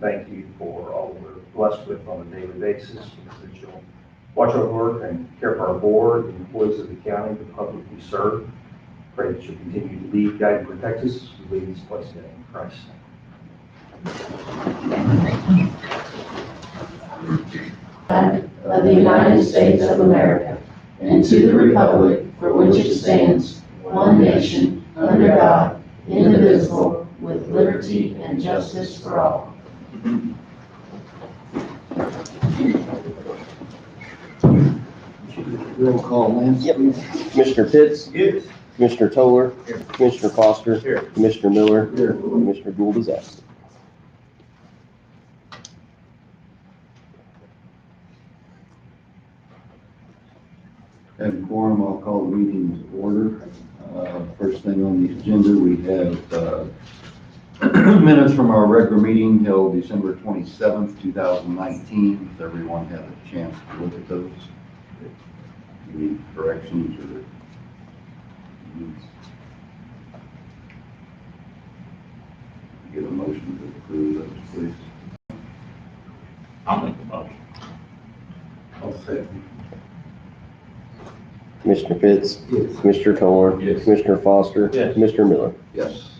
thank you for all we're blessed with on a daily basis, that you'll watch our work and care for our board, the employees of the county, the public we serve. Pray that you'll continue to lead, guide, and protect us as we leave this place today in Christ's name. Of the United States of America, and to the republic for which it stands, one nation, under God, indivisible, with liberty and justice for all. Roll call, Lance. Yep. Commissioner Pitts. Yes. Commissioner Toller. Here. Commissioner Foster. Here. Commissioner Miller. Here. Commissioner Gould is absent. Having quorum, I'll call the meeting to order. First thing on the agenda, we have minutes from our regular meeting held December 27th, 2019. If everyone had a chance to look at those. Any corrections or needs? Get a motion to approve those, please. I'll make the motion. I'll second. Commissioner Pitts. Yes. Commissioner Toller. Yes. Commissioner Foster. Yes. Commissioner Miller. Yes.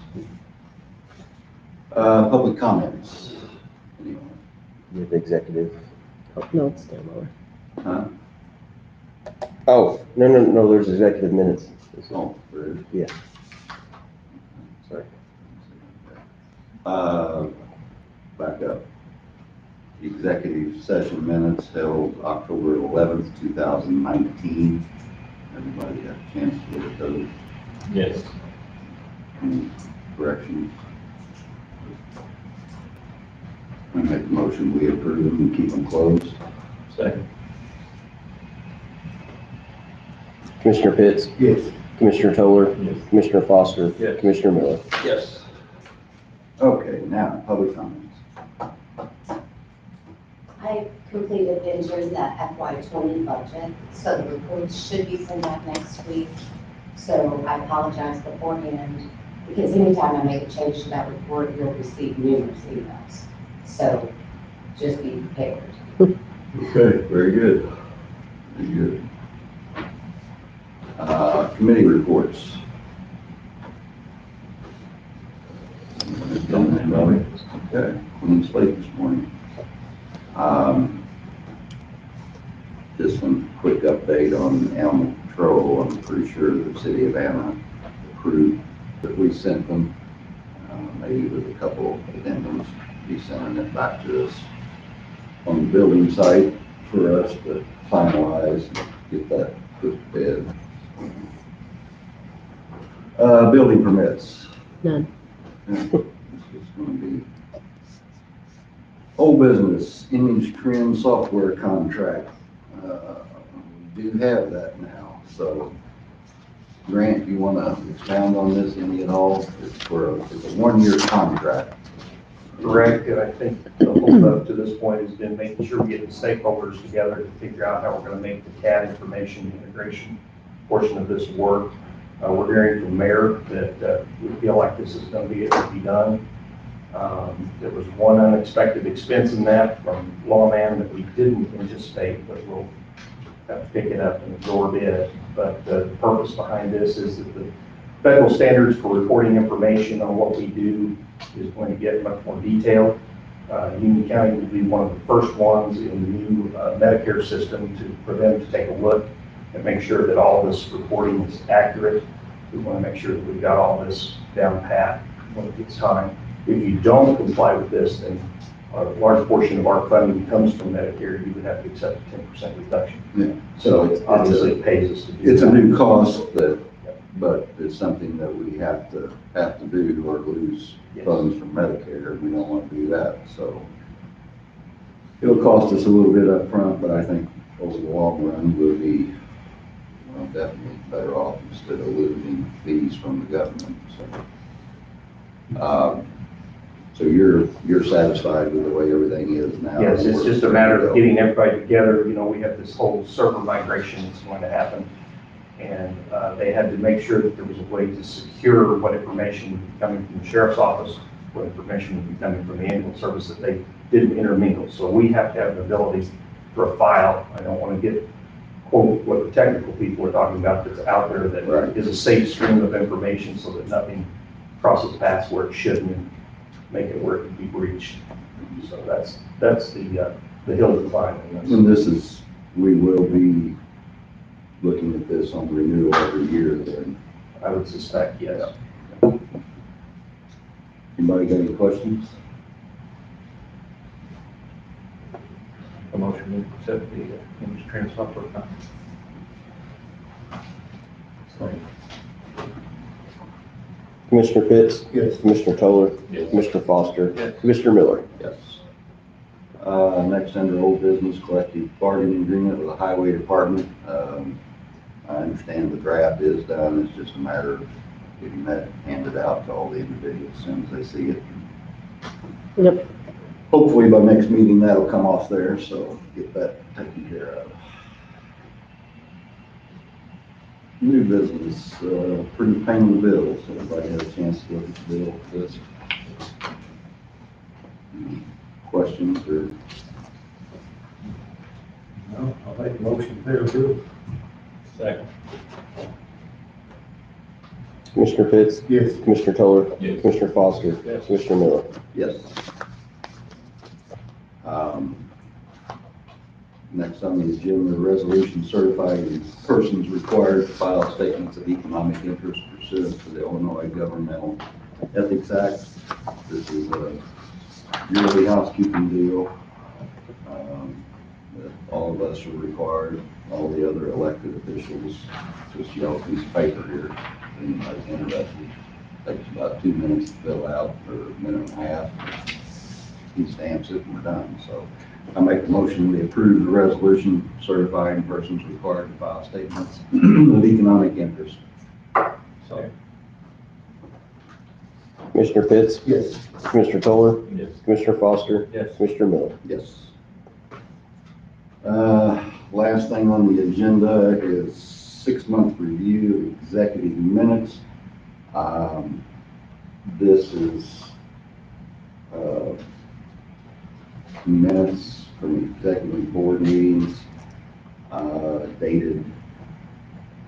Public comments. Anyone? You have executive. Oh, no, it's down lower. Huh? Oh, no, there's executive minutes. Oh, there is. Yeah. Sorry. Back up. Executive session minutes held October 11th, 2019. Everybody had a chance to look at those. Yes. Any corrections? I make a motion, we approve them and keep them closed. Second. Commissioner Pitts. Yes. Commissioner Toller. Yes. Commissioner Foster. Yes. Commissioner Miller. Yes. Okay, now, public comments. I completed entering the FY20 budget, so the reports should be sent out next week. So I apologize beforehand, because anytime I make a change to that report, you'll receive numerous emails. So just be prepared. Okay, very good. Very good. Committee reports. Okay, clean slate this morning. Just some quick update on animal control. I'm pretty sure the city of Anna approved that we sent them. Maybe with a couple of addendums, be sending it back to us on the building site for us to finalize and get that put to bed. Building permits. None. This is going to be old business, image trim software contract. We do have that now, so Grant, you want to expound on this any at all? It's a 1-year contract. Correct, and I think the holdup to this point has been making sure we get the stakeholders together to figure out how we're going to make the CAD information integration portion of this work. We're hearing from Mayor that we feel like this is going to be able to be done. There was one unexpected expense in that from Lawman that we didn't anticipate, but we'll have to pick it up and absorb it. But the purpose behind this is that the federal standards for reporting information on what we do is going to get much more detailed. Union County will be one of the first ones in the new Medicare system for them to take a look and make sure that all this reporting is accurate. We want to make sure that we've got all this down pat when it gets time. If you don't comply with this, then a large portion of our funding comes from Medicare. You would have to accept a 10% reduction. Yeah. So it obviously pays us to do It's a that. new cost, but it's something that we have to do or lose Yes. funds from Medicare. We don't want to do that, so. It'll cost us a little bit up front, but I think over the long run, we'll be definitely better off instead of losing fees from the government, so. So you're satisfied with the way everything is now? Yes, it's just a matter of getting everybody together. You know, we have this whole server migration that's going to happen. And they had to make sure that there was a way to secure what information would be coming from the sheriff's office electrical information would be coming from the ambulance service that they didn't intermingle. So we have to have the ability for a file. I don't want to get, quote, what the technical people are talking about that's out there that Right. is a safe stream of information so that nothing crosses paths where it shouldn't and make it where it can be breached. So that's the hill to climb. And this is, we will be looking at this on renewal every year then. I would suspect, yes. Anybody got any questions? A motion to accept the image transfer software contract. Commissioner Pitts? Yes. Commissioner Toller? Yes. Commissioner Foster? Yes. Commissioner Miller? Yes. Next, under old business, collective bargaining agreement with the highway department. I understand the draft is done, it's just a matter of getting that handed out to all the individuals as soon as they see it. Yep. Hopefully by next meeting, that'll come off there, so get that taken care of. New business, pretty paying the bills. Everybody had a chance to look at the bill for this. Any questions or? No, I'll make a motion to pay the bill. Second. Commissioner Pitts? Yes. Commissioner Toller? Yes. Commissioner Foster? Yes. Commissioner Miller? Yes. Next on the agenda, resolution certifying persons required to file statements of economic interest pursuant to the Illinois Governmental Ethics Act. This is a yearly housekeeping deal that all of us are required, all the other elected officials. Just yellow piece of paper here, if anybody's interested. Takes about 2 minutes to fill out, or a minute and a half. He stamps it and we're done. So I make the motion, we approve the resolution certifying persons required to file statements of economic interest. Second. Commissioner Pitts? Yes. Commissioner Toller? Yes. Commissioner Foster? Yes. Commissioner Miller? Yes. Last thing on the agenda is 6-month review of executive minutes. This is minutes from executive board meetings dated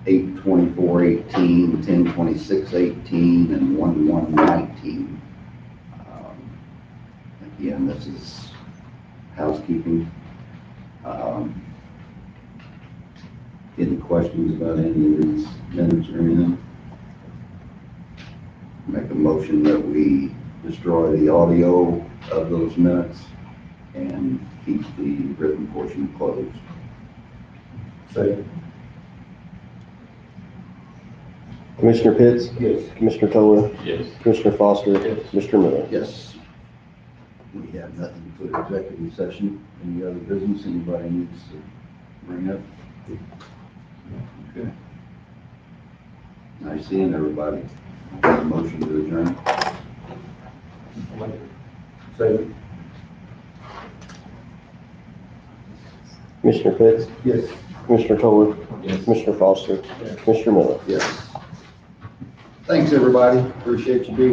8/24/18, 10/26/18, and 1/1/19. Again, this is housekeeping. Any questions about any of these minutes or anything? Make a motion that we destroy the audio of those minutes and keep the written portion closed. Second. Commissioner Pitts? Yes. Commissioner Toller? Yes. Commissioner Foster? Yes. Commissioner Miller? Yes. We have nothing for executive session. Any other business anybody needs to bring up? Okay. Nice seeing everybody. Motion to adjourn. Second. Commissioner Pitts? Yes. Commissioner Toller? Yes. Commissioner Foster? Yes. Commissioner Miller? Yes. Thanks, everybody. Appreciate you being